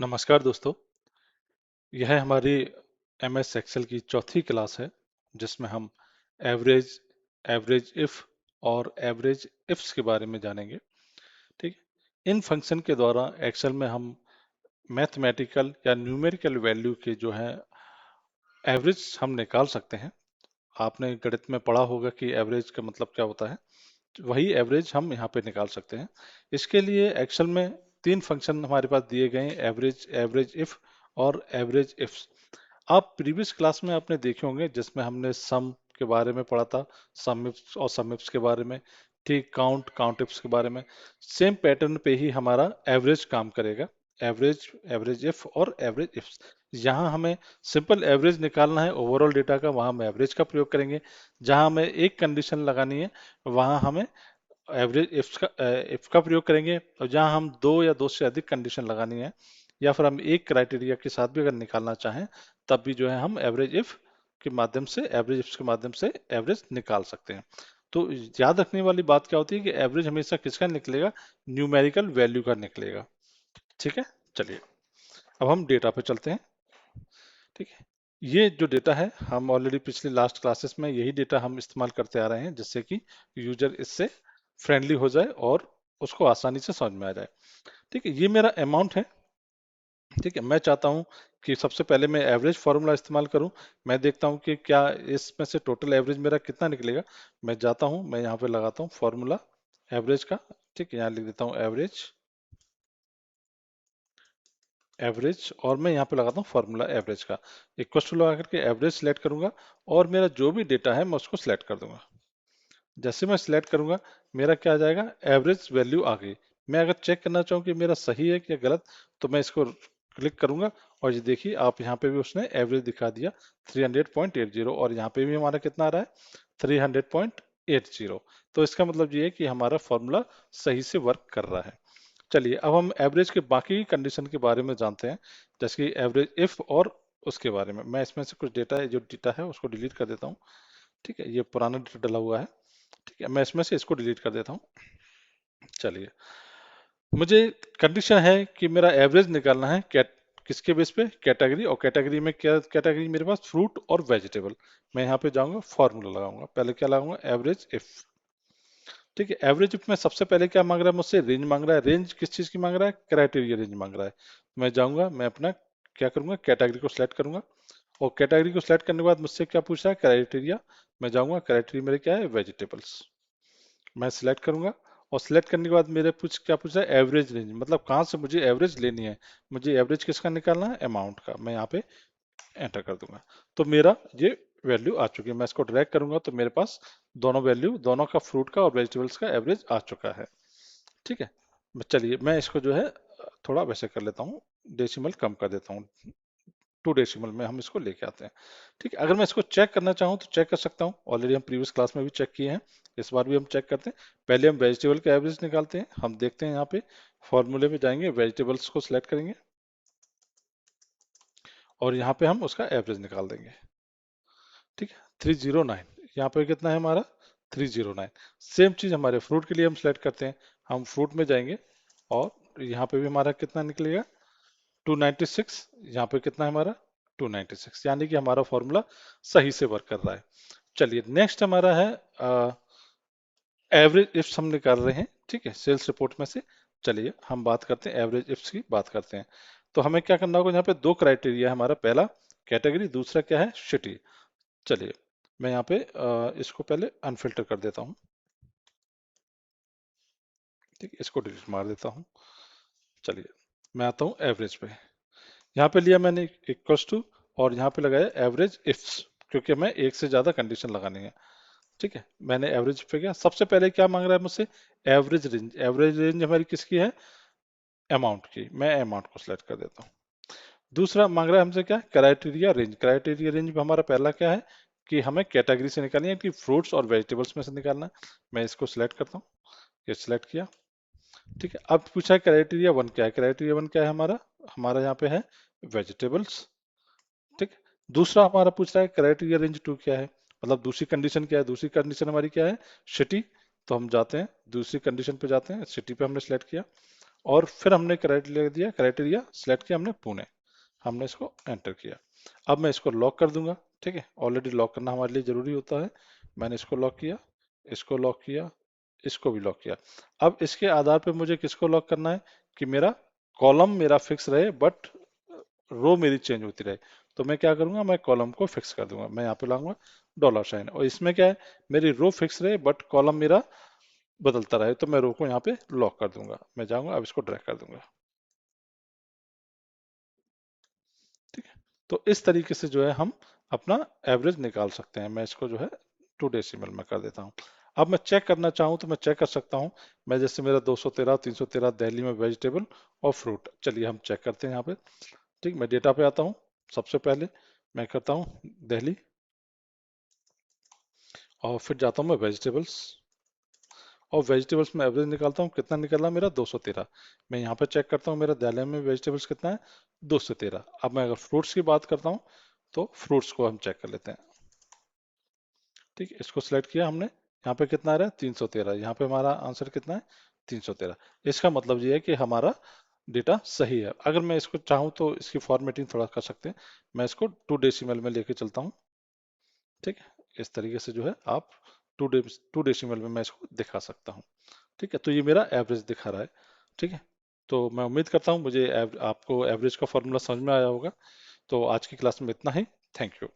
नमस्कार दोस्तों, यह हमारी एमएस एक्सेल की चौथी क्लास है जिसमें हम एवरेज, एवरेज इफ और एवरेज इफ्स के बारे में जानेंगे। ठीक है, इन फंक्शन के द्वारा एक्सेल में हम मैथमेटिकल या न्यूमेरिकल वैल्यू के जो है एवरेज हम निकाल सकते हैं। आपने गणित में पढ़ा होगा कि एवरेज का मतलब क्या होता है, वही एवरेज हम यहाँ पे निकाल सकते हैं। इसके लिए एक्सेल में तीन फंक्शन हमारे पास दिए गए हैं, एवरेज, एवरेज इफ और एवरेज इफ्स। आप प्रीवियस क्लास में आपने देखे होंगे जिसमें हमने सम के बारे में पढ़ा था, सम इफ्स और सम इफ्स के बारे में, ठीक, काउंट, काउंट इफ्स के बारे में। सेम पैटर्न पे ही हमारा एवरेज काम करेगा। एवरेज, एवरेज इफ और एवरेज इफ्स, यहाँ हमें सिंपल एवरेज निकालना है ओवरऑल डेटा का, वहाँ हम एवरेज का प्रयोग करेंगे। जहाँ हमें एक कंडीशन लगानी है वहाँ हमें एवरेज इफ का प्रयोग करेंगे। और जहाँ हम दो या दो से अधिक कंडीशन लगानी है या फिर हम एक क्राइटेरिया के साथ भी अगर निकालना चाहें तब भी जो है हम एवरेज इफ के माध्यम से, एवरेज इफ के माध्यम से एवरेज निकाल सकते हैं। तो याद रखने वाली बात क्या होती है कि एवरेज हमेशा किसका निकलेगा, न्यूमेरिकल वैल्यू का निकलेगा। ठीक है, चलिए अब हम डेटा पे चलते हैं। ठीक है, ये जो डेटा है हम ऑलरेडी पिछले लास्ट क्लासेस में यही डेटा हम इस्तेमाल करते आ रहे हैं जिससे कि यूजर इससे फ्रेंडली हो जाए और उसको आसानी से समझ में आ जाए। ठीक है, ये मेरा अमाउंट है। ठीक है, मैं चाहता हूँ कि सबसे पहले मैं एवरेज फार्मूला इस्तेमाल करूँ। मैं देखता हूँ कि क्या इसमें से टोटल एवरेज मेरा कितना निकलेगा। मैं जाता हूँ, मैं यहाँ पे लगाता हूँ फार्मूला एवरेज का। ठीक है, यहाँ लिख देता हूँ एवरेज, एवरेज, और मैं यहाँ पे लगाता हूँ फार्मूला एवरेज का। इक्वल टू लगा करके एवरेज सेलेक्ट करूंगा और मेरा जो भी डेटा है मैं उसको सिलेक्ट कर दूंगा। जैसे मैं सिलेक्ट करूंगा मेरा क्या आ जाएगा, एवरेज वैल्यू आ गई। मैं अगर चेक करना चाहूँ कि मेरा सही है या गलत, तो मैं इसको क्लिक करूंगा और ये देखिए आप यहाँ पे भी उसने एवरेज दिखा दिया 300.80, और यहाँ पे भी हमारा कितना आ रहा है, 300.80। तो इसका मतलब ये है कि हमारा फॉर्मूला सही से वर्क कर रहा है। चलिए अब हम एवरेज के बाकी कंडीशन के बारे में जानते हैं, जैसे कि एवरेज इफ और उसके बारे में। मैं इसमें से कुछ डेटा है, जो डेटा है उसको डिलीट कर देता हूँ। ठीक है, ये पुराना डेटा डला हुआ है। ठीक है, मैं इसमें से इसको डिलीट कर देता हूँ। चलिए, मुझे कंडीशन है कि मेरा एवरेज निकालना है किसके बेस पे, कैटेगरी। और कैटेगरी में क्या कैटेगरी मेरे पास, फ्रूट और वेजिटेबल। मैं यहाँ पे जाऊंगा, फॉर्मूला लगाऊंगा, पहले क्या लगाऊंगा, एवरेज इफ। ठीक है, एवरेज इफ में सबसे पहले क्या मांग रहा है मुझसे, रेंज मांग रहा है। रेंज किस चीज की मांग रहा है, क्राइटेरिया रेंज मांग रहा है। मैं जाऊंगा, मैं अपना क्या करूंगा, कैटेगरी को सिलेक्ट करूंगा। और कैटेगरी को सिलेक्ट करने के बाद मुझसे क्या पूछ रहा है, क्राइटेरिया। मैं जाऊंगा, क्राइटेरिया मेरे क्या है, वेजिटेबल्स। मैं सिलेक्ट करूंगा और सिलेक्ट करने के बाद मेरे क्या पूछ रहा है, एवरेज रेंज, मतलब कहाँ से मुझे एवरेज लेनी है। मुझे एवरेज किसका निकालना है, अमाउंट का। मैं यहाँ पे एंटर कर दूंगा, तो मेरा ये वैल्यू आ चुकी है। मैं इसको ड्रैग करूंगा तो मेरे पास दोनों वैल्यू, दोनों का, फ्रूट का और वेजिटेबल्स का एवरेज आ चुका है। ठीक है, चलिए मैं इसको जो है थोड़ा वैसे कर लेता हूँ, डेसिमल कम कर देता हूँ, 2 डेसिमल में हम इसको लेके आते हैं। ठीक है, अगर मैं इसको चेक करना चाहूँ तो चेक कर सकता हूँ, ऑलरेडी हम प्रीवियस क्लास में भी चेक किए हैं, इस बार भी हम चेक करते हैं। पहले हम वेजिटेबल का एवरेज निकालते हैं। हम देखते हैं यहाँ पे फॉर्मूले में जाएंगे, वेजिटेबल्स को सिलेक्ट करेंगे और यहाँ पे हम उसका एवरेज निकाल देंगे। ठीक है, 309, यहाँ पे कितना है हमारा, 309। सेम चीज हमारे फ्रूट के लिए हम सिलेक्ट करते हैं। हम फ्रूट में जाएंगे और यहाँ पे भी हमारा कितना निकलेगा, 296। यहाँ पे कितना है हमारा, 296, यानी कि हमारा फॉर्मूला सही से वर्क कर रहा है। चलिए नेक्स्ट हमारा है एवरेज इफ्स हम निकाल रहे हैं। ठीक है, सेल्स रिपोर्ट में से। चलिए हम बात करते हैं, एवरेज इफ्स की बात करते हैं। तो हमें क्या करना होगा, यहाँ पे दो क्राइटेरिया है हमारा, पहला कैटेगरी, दूसरा क्या है, सिटी। चलिए मैं यहाँ पे इसको पहले अनफिल्टर कर देता हूँ। ठीक है, इसको डिलीट मार देता हूँ। चलिए मैं आता हूँ एवरेज पे। यहाँ पे लिया मैंने इक्वल्स टू और यहाँ पे लगाया एवरेज इफ्स, क्योंकि हमें एक से ज्यादा कंडीशन लगानी है। ठीक है, मैंने एवरेज पे गया, सबसे पहले क्या मांग रहा है मुझसे, एवरेज रेंज। एवरेज रेंज हमारी किसकी है, अमाउंट की। मैं अमाउंट को सिलेक्ट कर देता हूँ। दूसरा मांग रहा है हमसे क्या, क्राइटेरिया रेंज। क्राइटेरिया रेंज में हमारा पहला क्या है कि हमें कैटेगरी से निकालनी है, कि फ्रूट्स और वेजिटेबल्स में से निकालना है। मैं इसको सिलेक्ट करता हूँ, ये सिलेक्ट किया। ठीक है, अब पूछा है क्राइटेरिया वन क्या है। क्राइटेरिया वन क्या है हमारा, हमारा यहाँ पे है वेजिटेबल्स। ठीक है, दूसरा हमारा पूछ रहा है क्राइटेरिया रेंज टू क्या है, मतलब दूसरी कंडीशन क्या है। दूसरी कंडीशन हमारी क्या है, सिटी। तो हम जाते हैं दूसरी कंडीशन पे, जाते हैं सिटी पे, हमने सेलेक्ट किया और फिर हमने क्राइटेरिया सिलेक्ट किया हमने पुणे, हमने इसको एंटर किया। अब मैं इसको लॉक कर दूंगा। ठीक है, ऑलरेडी लॉक करना हमारे लिए जरूरी होता है। मैंने इसको लॉक किया, इसको लॉक किया, इसको भी लॉक किया। अब इसके आधार पे मुझे किसको लॉक करना है कि मेरा कॉलम मेरा फिक्स रहे बट रो मेरी चेंज होती रहे। तो मैं क्या करूंगा, मैं कॉलम को फिक्स कर दूंगा। मैं यहाँ पे लाऊंगा डॉलर साइन, और इसमें क्या है, मेरी रो फिक्स रहे बट कॉलम मेरा बदलता रहे, तो मैं रो को यहाँ पे लॉक कर दूंगा। मैं जाऊंगा अब इसको ड्रैग कर दूंगा। ठीक है, तो इस तरीके से जो है हम अपना एवरेज निकाल सकते हैं। मैं इसको जो है 2 डेसिमल में कर देता हूँ। अब मैं चेक करना चाहूँ तो मैं चेक कर सकता हूँ। मैं जैसे मेरा 213 313 दिल्ली में वेजिटेबल और फ्रूट, चलिए हम चेक करते हैं यहाँ पे। ठीक, मैं डेटा पे आता हूँ। सबसे पहले मैं करता हूँ दिल्ली, और फिर जाता हूँ मैं वेजिटेबल्स, और वेजिटेबल्स में एवरेज निकालता हूँ। कितना निकला मेरा 213। मैं यहाँ पे चेक करता हूँ मेरा दिल्ली में वेजिटेबल्स कितना है, 213। अब मैं अगर फ्रूट्स की बात करता हूँ तो फ्रूट्स को हम चेक कर लेते हैं। ठीक है, इसको सिलेक्ट किया हमने। यहाँ पे कितना आ रहा है 313, यहाँ पे हमारा आंसर कितना है 313। इसका मतलब ये है कि हमारा डेटा सही है। अगर मैं इसको चाहूँ तो इसकी फॉर्मेटिंग थोड़ा कर सकते हैं। मैं इसको 2 डेसिमल में लेके चलता हूँ। ठीक है, इस तरीके से जो है आप 2 डेसिमल में मैं इसको दिखा सकता हूँ। ठीक है, तो ये मेरा एवरेज दिखा रहा है। ठीक है, तो मैं उम्मीद करता हूँ मुझे आपको एवरेज का फॉर्मूला समझ में आया होगा। तो आज की क्लास में इतना ही। Thank you.